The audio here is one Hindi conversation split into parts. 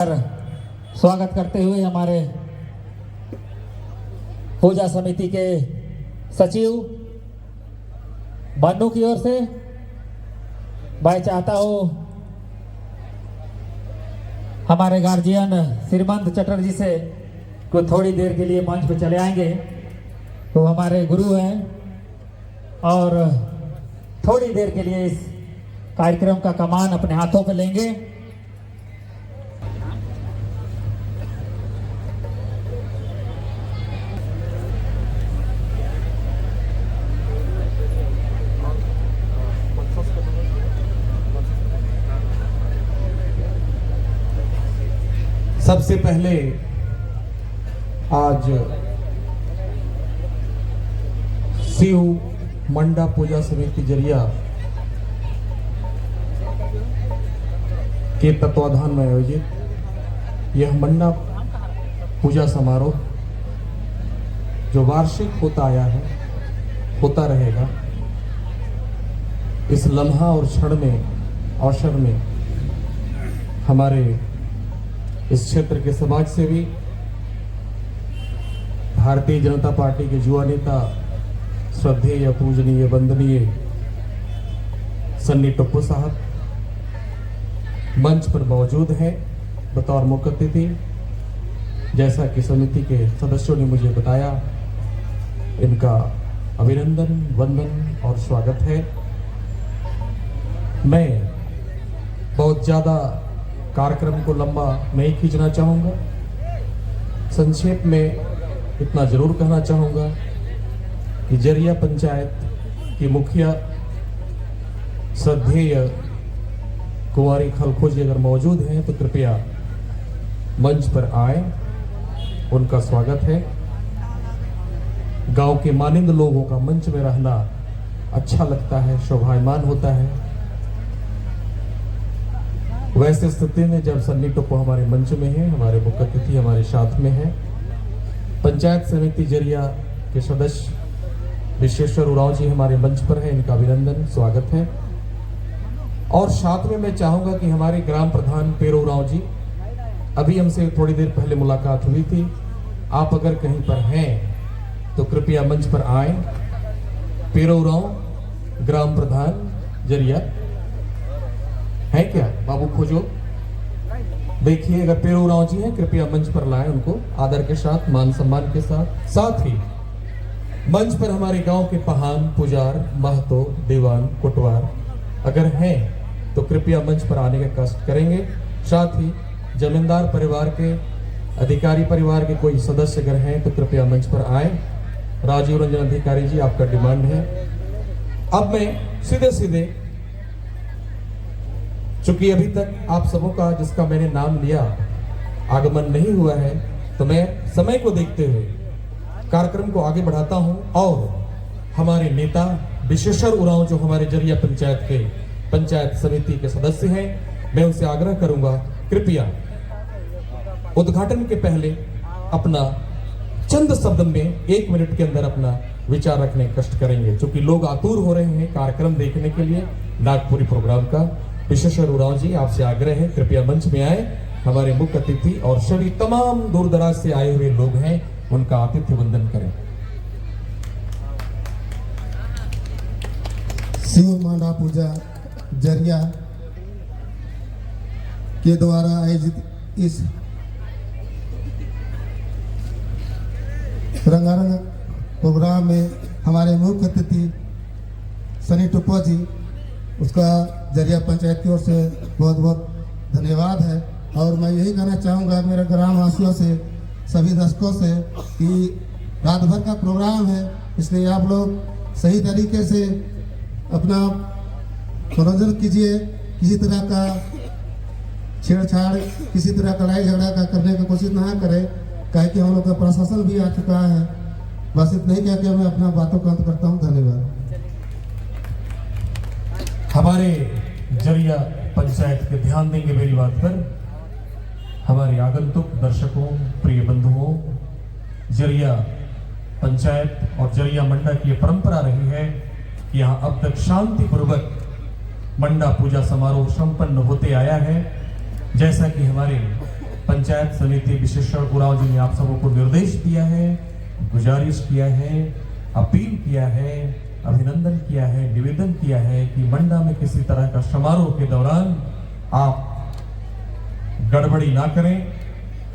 स्वागत करते हुए हमारे पूजा समिति के सचिव बानू की ओर से मैं चाहता हूं हमारे गार्जियन श्रीमंत चटर्जी से को थोड़ी देर के लिए मंच पर चले आएंगे। तो हमारे गुरु हैं और थोड़ी देर के लिए इस कार्यक्रम का कमान अपने हाथों पर लेंगे। सबसे पहले आज शिव मंडा पूजा समिति जरिया के तत्वाधान में आयोजित यह मंडा पूजा समारोह जो वार्षिक होता आया है, होता रहेगा, इस लम्हा और क्षण में अवसर में हमारे इस क्षेत्र के समाज सेवी भारतीय जनता पार्टी के युवा नेता श्रद्धेय पूजनीय वंदनीय सन्नी टप्पू साहब मंच पर मौजूद हैं बतौर मुख्य अतिथि। जैसा कि समिति के सदस्यों ने मुझे बताया, इनका अभिनंदन, वंदन और स्वागत है। मैं बहुत ज्यादा कार्यक्रम को लंबा नहीं खींचना चाहूँगा। संक्षेप में इतना जरूर कहना चाहूँगा कि जरिया पंचायत की मुखिया श्रद्धेय कुंवारी खलखोजी अगर मौजूद हैं तो कृपया मंच पर आए, उनका स्वागत है। गांव के मानिंद लोगों का मंच में रहना अच्छा लगता है, शोभायमान होता है। वैसे स्थिति में जब सन्नी टप्पू हमारे मंच में है, हमारे मुख्य अतिथि हमारे साथ में है, पंचायत समिति जरिया के सदस्य विश्वेश्वर उरांव जी हमारे मंच पर हैं, इनका अभिनंदन, स्वागत है। और साथ में मैं चाहूंगा कि हमारे ग्राम प्रधान पेरो उरांव जी, अभी हमसे थोड़ी देर पहले मुलाकात हुई थी, आप अगर कहीं पर हैं तो कृपया मंच पर आए। पेरो उरांव ग्राम प्रधान जरिया है क्या? बाबू खोजो, देखिए अगर पेरू राव जी हैं कृपया मंच पर लाएं उनको आदर के साथ, मान सम्मान के साथ। साथ ही मंच पर हमारे गांव के पहान, पुजार, महतो, दीवान, कोटवार अगर हैं तो कृपया मंच पर आने का कष्ट करेंगे। साथ ही जमींदार परिवार के, अधिकारी परिवार के कोई सदस्य अगर हैं तो कृपया मंच पर आए। राजीव रंजन अधिकारी जी, आपका डिमांड है। अब मैं सीधे सीधे, चूंकि अभी तक आप सबों का जिसका मैंने नाम लिया आगमन नहीं हुआ है, तो मैं समय को देखते हुए कार्यक्रम को आगे बढ़ाता हूं और हमारे नेता विश्वेश्वर उरांव जो हमारे जरिया पंचायत के पंचायत समिति के सदस्य हैं, मैं उनसे आग्रह करूंगा कृपया उद्घाटन के पहले अपना चंद शब्द में 1 मिनट के अंदर अपना विचार रखने का कष्ट करेंगे, क्योंकि लोग आतुर हो रहे हैं कार्यक्रम देखने के लिए, नागपुरी प्रोग्राम का। विश्वेश्वर उरांव जी, आपसे आग्रह है कृपया मंच में आए। हमारे मुख्य अतिथि और सभी तमाम दूर दराज से आए हुए लोग हैं, उनका आतिथ्य वंदन करें। शिव मंडा पूजा जरिया के द्वारा आयोजित इस रंगारंग प्रोग्राम में हमारे मुख्य अतिथि सनी टप्पू जी, उसका जरिया पंचायत की ओर से बहुत बहुत धन्यवाद है। और मैं यही कहना चाहूँगा मेरे ग्राम वासियों से, सभी दर्शकों से कि रात भर का प्रोग्राम है, इसलिए आप लोग सही तरीके से अपना मनोरंजन कीजिए। किसी तरह का छेड़छाड़, किसी तरह का लड़ाई झगड़ा का करने की कोशिश ना करें, कहे कि हम लोग का प्रशासन भी आ चुका है। बस इतना ही कह के मैं अपना बातों का अंत करता हूँ। धन्यवाद। हमारे जरिया पंचायत के ध्यान देंगे मेरी बात पर। हमारे आगंतुक दर्शकों, प्रिय बंधुओं, जरिया पंचायत और जरिया मंडा की यह परंपरा रही है कि यहाँ अब तक शांतिपूर्वक मंडा पूजा समारोह संपन्न होते आया है। जैसा कि हमारे पंचायत समिति विशेषण उरांव जी ने आप सबों को निर्देश दिया है, गुजारिश किया है, अपील किया है, अभिनंदन किया है, निवेदन किया है कि मंडा में किसी तरह का समारोह के दौरान आप गड़बड़ी ना करें,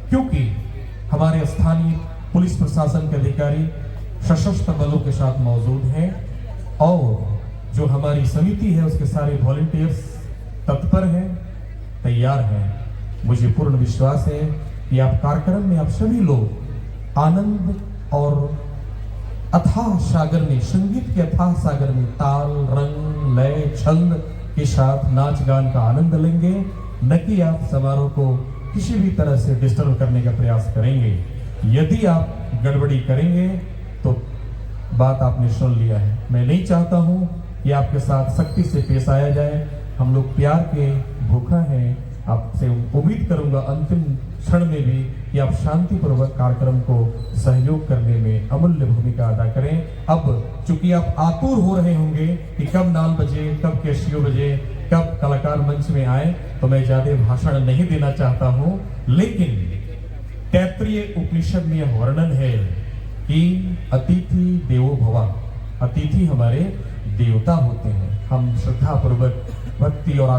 क्योंकि हमारे स्थानीय पुलिस प्रशासन के अधिकारी सशस्त्र बलों के साथ मौजूद हैं और जो हमारी समिति है उसके सारे वॉलंटियर्स तत्पर हैं, तैयार हैं। मुझे पूर्ण विश्वास है कि आप कार्यक्रम में आप सभी लोग आनंद और अथाह सागर में, संगीत के अथाह सागर में ताल, रंग, लय, छंद के साथ नाच गान का आनंद लेंगे, न कि आप समारोह को किसी भी तरह से डिस्टर्ब करने का प्रयास करेंगे। यदि आप गड़बड़ी करेंगे तो बात आपने सुन लिया है। मैं नहीं चाहता हूं कि आपके साथ सख्ती से पेश आया जाए। हम लोग प्यार के भूखा हैं। आपसे उम्मीद करूंगा अंतिम क्षण में भी कि आप शांतिपूर्वक कार्यक्रम को सहयोग करने में अमूल्य भूमिका अदा करें। अब चूंकि आप आतुर हो रहे होंगे कि कब नाल बजे, कब कैशियो बजे, कब कलाकार मंच में आए, तो मैं ज्यादा भाषण नहीं देना चाहता हूं, लेकिन तैत्तिरीय उपनिषद में यह वर्णन है कि अतिथि देवो भव, अतिथि हमारे देवता होते हैं। हम श्रद्धा पूर्वक भक्ति और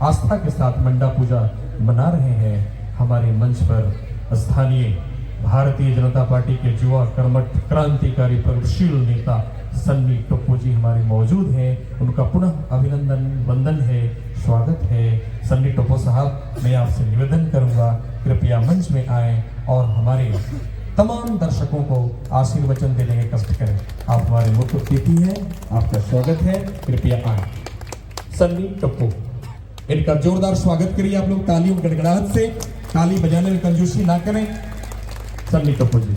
आस्था के साथ मंडा पूजा मना रहे हैं। हमारे मंच पर स्थानीय भारतीय जनता पार्टी के युवा कर्मठ क्रांतिकारी प्रगतिशील नेता सन्नी टोप्पो जी हमारे मौजूद हैं। उनका पुनः अभिनंदन, वंदन है, स्वागत है। सन्नी टोप्पो साहब, मैं आपसे निवेदन करूंगा कृपया मंच में आए और हमारे तमाम दर्शकों को आशीर्वचन देने के कष्ट करें। आप हमारे मुख्य अतिथि हैं, आपका स्वागत है, कृपया आए। सन्नी टोप्पो, इनका जोरदार स्वागत करिए आप लोग तालियों गड़गड़ाहट से। ताली बजाने में कंजूसी ना करें। सन्नी टोप्पो जी,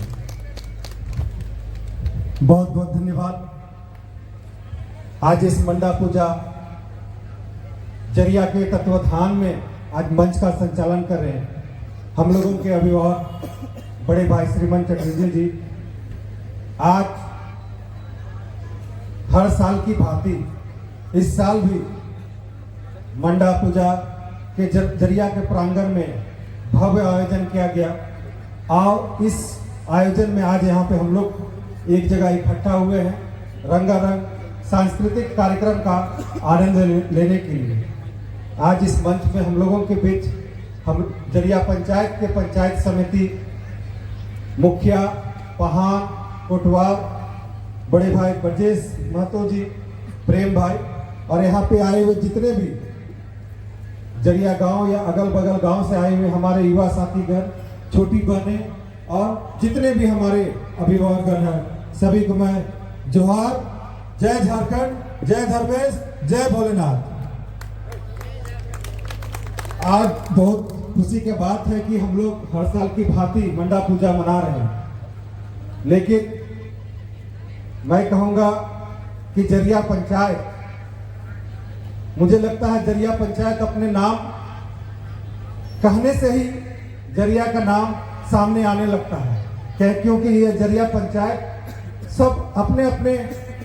बहुत बहुत धन्यवाद। आज इस मंडा पूजा जरिया के तत्वाधान में आज मंच का संचालन कर रहे हैं हम लोगों के अभिभावक बड़े भाई श्रीमान चटर्जी जी। आज हर साल की भांति इस साल भी मंडा पूजा के जरिया के प्रांगण में भव्य आयोजन किया गया और इस आयोजन में आज यहाँ पे हम लोग एक जगह इकट्ठा हुए हैं रंगारंग सांस्कृतिक कार्यक्रम का आनंद लेने के लिए। आज इस मंच में हम लोगों के बीच हम जरिया पंचायत के पंचायत समिति मुखिया पहान कोटवार बड़े भाई ब्रजेश महतो जी, प्रेम भाई और यहाँ पे आए हुए जितने भी जरिया गांव या अगल बगल गांव से आए हुए हमारे युवा साथीगण, छोटी बहनें और जितने भी हमारे अभिभावकगण हैं, सभी को मैं जोहार। जय झारखंड, जय धर्मेश, जय भोलेनाथ। आज बहुत खुशी की बात है कि हम लोग हर साल की भांति मंडा पूजा मना रहे हैं, लेकिन मैं कहूंगा कि जरिया पंचायत, मुझे लगता है जरिया पंचायत अपने नाम कहने से ही जरिया का नाम सामने आने लगता है, क्योंकि ये जरिया पंचायत सब अपने अपने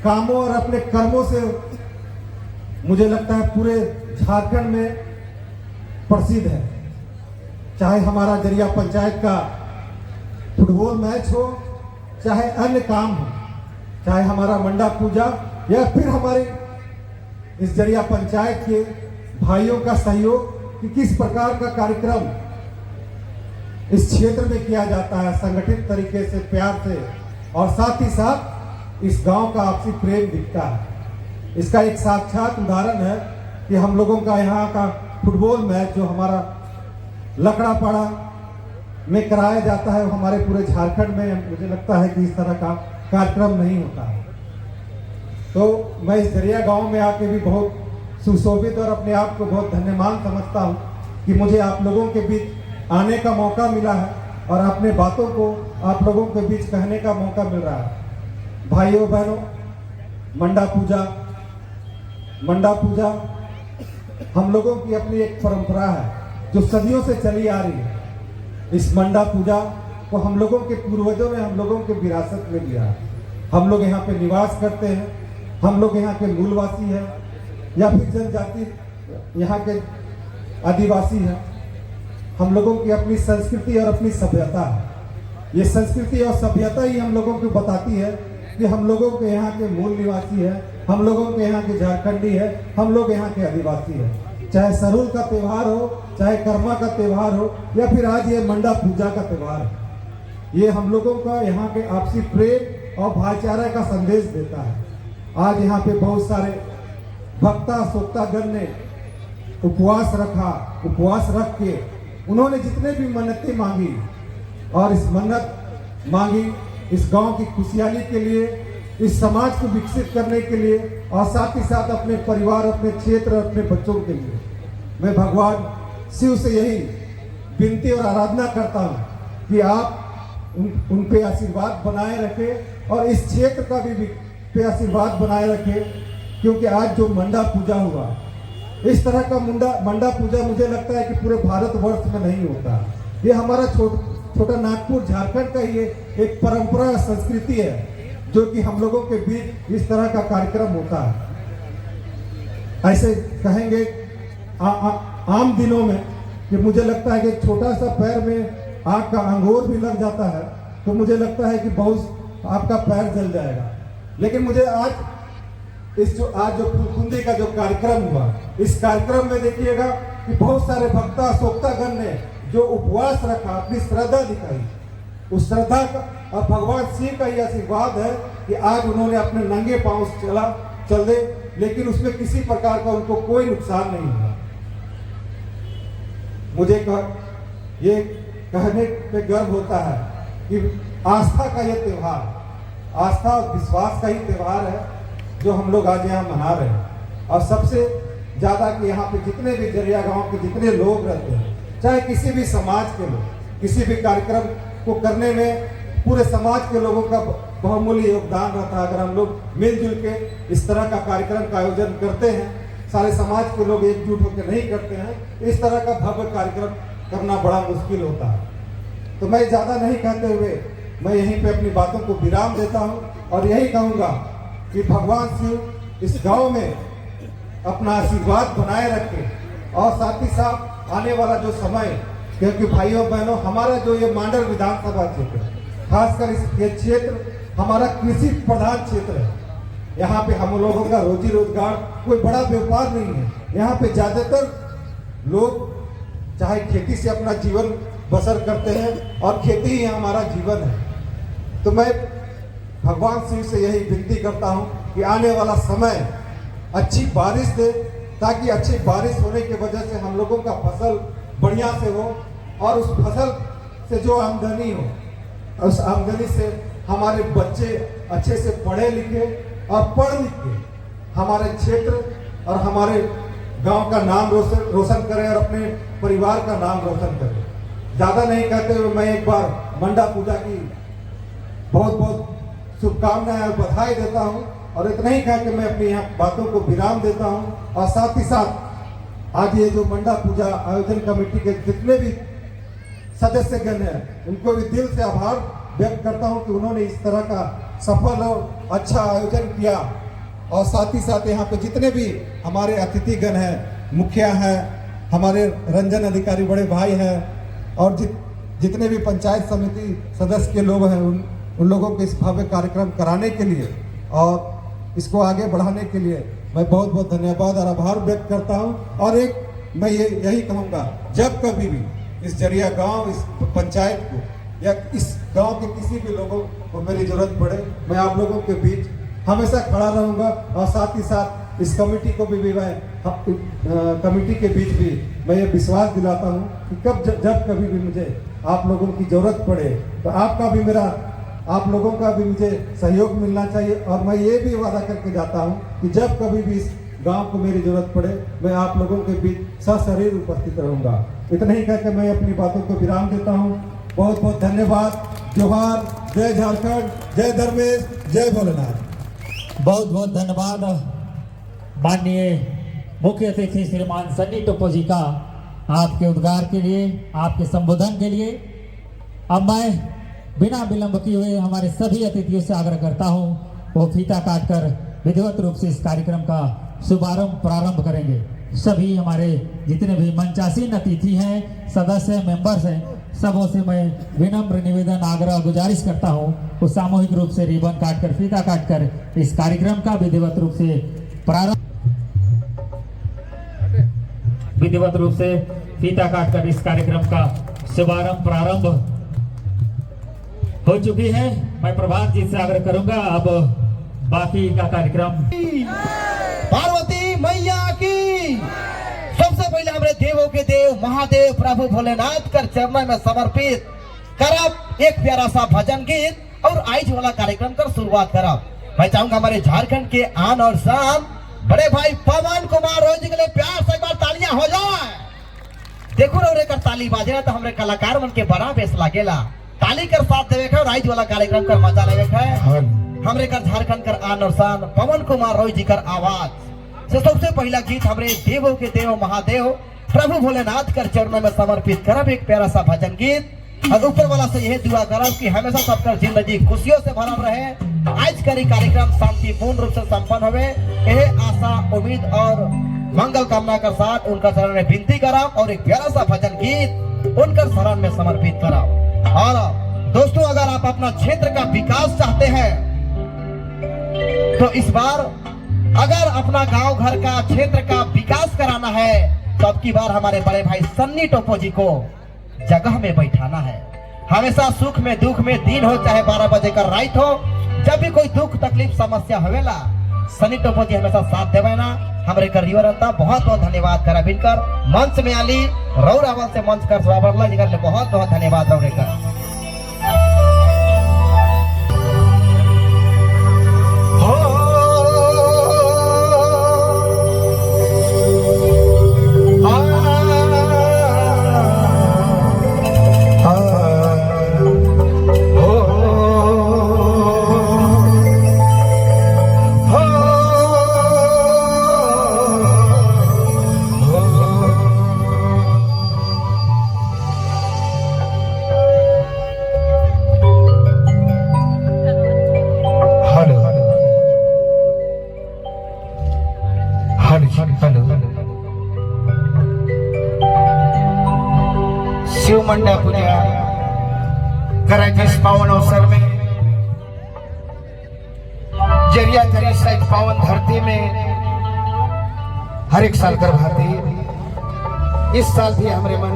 कामों और अपने कर्मों से मुझे लगता है पूरे झारखंड में प्रसिद्ध है। चाहे हमारा जरिया पंचायत का फुटबॉल मैच हो, चाहे अन्य काम हो, चाहे हमारा मंडा पूजा या फिर हमारे इस जरिया पंचायत के भाइयों का सहयोग कि किस प्रकार का कार्यक्रम इस क्षेत्र में किया जाता है संगठित तरीके से, प्यार से, और साथ ही साथ इस गांव का आपसी प्रेम दिखता है। इसका एक साक्षात उदाहरण है कि हम लोगों का यहाँ का फुटबॉल मैच जो हमारा लकड़ापाड़ा में कराया जाता है, हमारे पूरे झारखंड में मुझे लगता है कि इस तरह का कार्यक्रम नहीं होता है। तो मैं इस जरिया गांव में आके भी बहुत सुशोभित और अपने आप को बहुत धन्यवान समझता हूँ कि मुझे आप लोगों के बीच आने का मौका मिला है और अपने बातों को आप लोगों के बीच कहने का मौका मिल रहा है। भाइयों बहनों, मंडा पूजा हम लोगों की अपनी एक परंपरा है जो सदियों से चली आ रही है। इस मंडा पूजा को हम लोगों के पूर्वजों ने हम लोगों के विरासत में लिया है। हम लोग यहाँ पे निवास करते हैं, हम लोग यहाँ के मूलवासी हैं या फिर जनजाति यहाँ के आदिवासी हैं। हम लोगों की अपनी संस्कृति और अपनी सभ्यता है। ये संस्कृति और सभ्यता ही हम लोगों को बताती है कि हम लोगों के यहाँ के मूल निवासी है, हम लोगों के यहाँ के झारखंडी है, हम लोग यहाँ के आदिवासी है। चाहे सरूल का त्यौहार हो, चाहे कर्मा का त्यौहार हो, या फिर आज ये मंडा पूजा का त्यौहार है, ये हम लोगों का यहाँ के आपसी प्रेम और भाईचारा का संदेश देता है। आज यहाँ पे बहुत सारे भक्ता सोक्तागण ने उपवास रखा, उपवास रख के उन्होंने जितने भी मन्नतें मांगी और इस मन्नत मांगी इस गांव की खुशहाली के लिए, इस समाज को विकसित करने के लिए और साथ ही साथ अपने परिवार, अपने क्षेत्र, अपने बच्चों के लिए। मैं भगवान शिव से यही विनती और आराधना करता हूँ कि आप उन पे आशीर्वाद बनाए रखें और इस क्षेत्र का भी पे आशीर्वाद बनाए रखें, क्योंकि आज जो मंडा पूजा हुआ, इस तरह का मंडा पूजा मुझे लगता है कि पूरे भारतवर्ष में नहीं होता। ये हमारा छोटा नागपुर झारखंड का ही एक परंपरा संस्कृति है जो कि हम लोगों के बीच इस तरह का कार्यक्रम होता है। ऐसे कहेंगे आम दिनों में कि मुझे लगता है कि छोटा सा पैर में आग का अंगूर भी लग जाता है तो मुझे लगता है कि बहुत आपका पैर जल जाएगा। लेकिन मुझे आज जो फुलकुंदी का जो कार्यक्रम हुआ, इस कार्यक्रम में देखिएगा कि बहुत सारे भक्ता सोक्तागण ने जो उपवास रखा, अपनी श्रद्धा दिखाई, उस श्रद्धा का और भगवान शिव का यह आशीर्वाद है कि आज उन्होंने अपने नंगे पांव चल दे, लेकिन उसमें किसी प्रकार का उनको कोई नुकसान नहीं हुआ। मुझे ये कहने पे गर्व होता है कि आस्था का ये त्यौहार, आस्था और विश्वास का ही त्यौहार है जो हम लोग आज यहाँ मना रहे हैं। और सबसे ज्यादा कि यहाँ पे जितने भी जरिया गांव के जितने लोग रहते हैं, चाहे किसी भी समाज के लोग, किसी भी कार्यक्रम को करने में पूरे समाज के लोगों का बहुमूल्य योगदान रहता है। अगर हम लोग मिलजुल के इस तरह का कार्यक्रम का आयोजन करते हैं, सारे समाज के लोग एकजुट होकर नहीं करते हैं, इस तरह का भव्य कार्यक्रम करना बड़ा मुश्किल होता है। तो मैं ज्यादा नहीं कहते हुए मैं यहीं पे अपनी बातों को विराम देता हूं और यही कहूंगा कि भगवान शिव इस गांव में अपना आशीर्वाद बनाए रखे और साथ ही साथ आने वाला जो समय, क्योंकि भाइयों बहनों हमारा जो ये मांडर विधानसभा क्षेत्र, खासकर ये क्षेत्र हमारा कृषि प्रधान क्षेत्र है। यहाँ पे हम लोगों का रोजी रोजगार कोई बड़ा व्यापार नहीं है। यहाँ पे ज्यादातर लोग चाहे खेती से अपना जीवन बसर करते हैं और खेती ही हमारा जीवन है। तो मैं भगवान शिव से यही विनती करता हूँ कि आने वाला समय अच्छी बारिश दे, ताकि अच्छी बारिश होने की वजह से हम लोगों का फसल बढ़िया से हो और उस फसल से जो आमदनी हो, उस आमदनी से हमारे बच्चे अच्छे से पढ़े लिखे और पढ़ लिख के हमारे क्षेत्र और हमारे गांव का नाम रोशन करें और अपने परिवार का नाम रोशन करें। ज़्यादा नहीं कहते हुए मैं एक बार मंडा पूजा की बहुत बहुत शुभकामनाएं और बधाई देता हूं और इतना ही कह के मैं अपनी यहाँ बातों को विराम देता हूं। और साथ ही साथ आज ये जो मंडा पूजा आयोजन कमेटी के जितने भी सदस्यगण हैं, उनको भी दिल से आभार व्यक्त करता हूं कि उन्होंने इस तरह का सफल और अच्छा आयोजन किया। और साथ ही साथ यहाँ पे जितने भी हमारे अतिथिगण हैं, मुखिया हैं, हमारे रंजन अधिकारी बड़े भाई हैं और जितने भी पंचायत समिति सदस्य के लोग हैं, उन लोगों को इस भव्य कार्यक्रम कराने के लिए और इसको आगे बढ़ाने के लिए मैं बहुत बहुत धन्यवाद और आभार व्यक्त करता हूं। और एक मैं यही कहूँगा, जब कभी भी इस जरिया गांव, इस पंचायत को या इस गांव के किसी भी लोगों को मेरी जरूरत पड़े, मैं आप लोगों के बीच हमेशा खड़ा रहूंगा। और साथ ही साथ इस कमेटी को भी मैं कमेटी के बीच भी मैं ये विश्वास दिलाता हूं कि जब कभी भी मुझे आप लोगों की जरूरत पड़े तो आप लोगों का भी मुझे सहयोग मिलना चाहिए। और मैं ये भी वादा करके जाता हूं कि जब कभी भी इस गांव को मेरी जरूरत पड़े, मैं आप लोगों के बीच सशरीर उपस्थित रहूंगा। इतना ही कहकर मैं अपनी बातों को विराम देता हूं। बहुत बहुत धन्यवाद। जोहार, जय झारखंड, जय धर्मेश, जय भोलेनाथ। बहुत बहुत धन्यवाद माननीय मुख्य अतिथि श्रीमान सन्नी टोप्पो जी का आपके उद्गार के लिए, आपके संबोधन के लिए। अब मैं बिना विलंब किए हुए हमारे सभी अतिथियों से आग्रह करता हूं, वो फीता काटकर विधिवत रूप से इस कार्यक्रम का शुभारंभ प्रारंभ करेंगे। सभी हमारे जितने भी मंचासीन अतिथि हैं, सदस्य हैं, मेंबर्स हैं, सबों से मैं विनम्र निवेदन, आग्रह, गुजारिश करता हूं वो सामूहिक रूप से रिबन काटकर, फीता काटकर इस कार्यक्रम का विधिवत रूप से फीता काटकर इस कार्यक्रम का शुभारंभ प्रारंभ हो चुकी है। मैं प्रभात जी से आग्रह करूंगा अब बाकी का कार्यक्रम। पार्वती मैया की सबसे पहले हमारे देवों के देव महादेव प्रभु भोलेनाथ कर चरणों में समर्पित करब एक प्यारा सा भजन गीत और आज वाला कार्यक्रम कर शुरुआत करब। मैं चाहूंगा हमारे झारखंड के आन और शान बड़े भाई पवन कुमार रोज के लिए प्यार से एक बार तालियां हो जाए। देखो रे कर ताली बाजे तो हमारे कलाकार मन के बड़ा बेस लागेला, ताली कर साथ देवे का राइज वाला कार्यक्रम कर मजा लेवे का हमरे कर झारखंड कर आन और शान पवन कुमार रोज जी कर आवाज से सबसे पहला गीत हमरे देवों के देव महादेव प्रभु भोलेनाथ कर चरणों में समर्पित करब एक प्यारा सा भजन गीत और ऊपर वाला से यह दुआ करब कि हमेशा सबका जिंदगी खुशियों से भरल रहे। आज का कार्यक्रम शांतिपूर्ण रूप से संपन्न होवे यह आशा उम्मीद और मंगल कामना के साथ उनका चरण में विनती करब और एक प्यारा सा भजन गीत उनकर शरण में समर्पित करब। और दोस्तों अगर आप अपना क्षेत्र का विकास चाहते हैं तो इस बार अगर अपना गांव घर का क्षेत्र का विकास कराना है तो अब की बार हमारे बड़े भाई सन्नी टोपो जी को जगह में बैठाना है। हमेशा सुख में दुख में दिन हो चाहे 12 बजे का रात हो, जब भी कोई दुख तकलीफ समस्या होवेला सन्नी टोपो जी हमेशा साथ देवे ना। हमारे करियो रहता बहुत बहुत धन्यवाद करा बिनकर मंच में आली रौरावल से मंच कर स्वाबरला जी कर बहुत बहुत धन्यवाद रौरे कर। शिव मंडा पूजा करायचे इस पावन अवसर में जरिया जरी से पावन धरती में हर एक साल कर भाती इस साल भी हमारे मन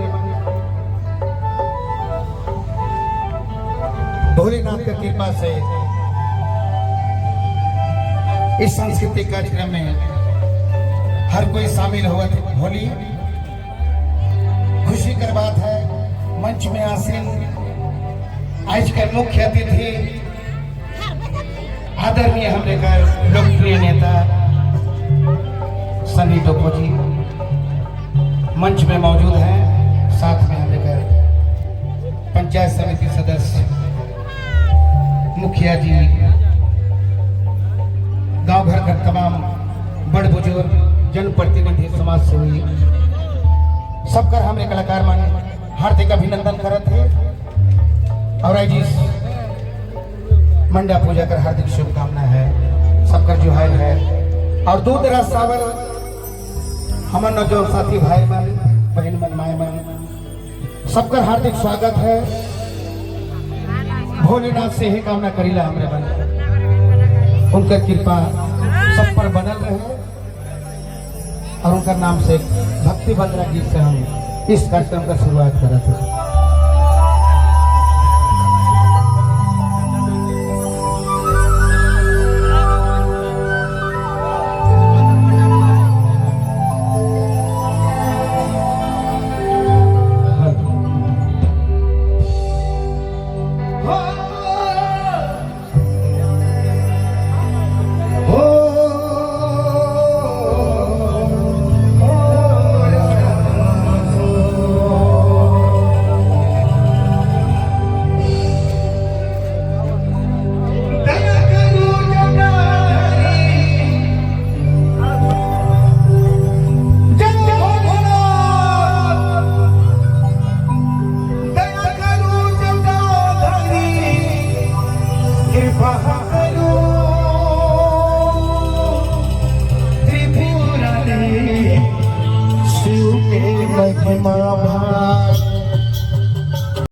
भोलेनाथ की कृपा से इस सांस्कृतिक कार्यक्रम में हर कोई शामिल हुआ होली खुशी कर बात है। मंच में आसीन आज के मुख्य अतिथि आदरणीय हमरे घर लोकप्रिय नेता सन्नी टोपो जी मंच में मौजूद हैं। साथ में हमरे घर पंचायत समिति सदस्य मुखिया जी गांव घर का तमाम बड़ बुजुर्ग जनप्रतिनिधि समाज सेवी सबकर हमरे कलाकार मन हार्दिक अभिनंदन करत है और आज इस मंडा पूजा कर हार्दिक शुभकामना है सबकर जुहार है। और दूर दराज सावर हमर नौजवान साथी भाई मन बहन मन माए मन सबकर हार्दिक स्वागत है। भोलेनाथ से ही कामना करीला हमरे मन उनकर कृपा सब पर बनल रहे और उनका नाम से भक्ति बंदना गीत से हम इस कार्यक्रम का शुरुआत करा थे।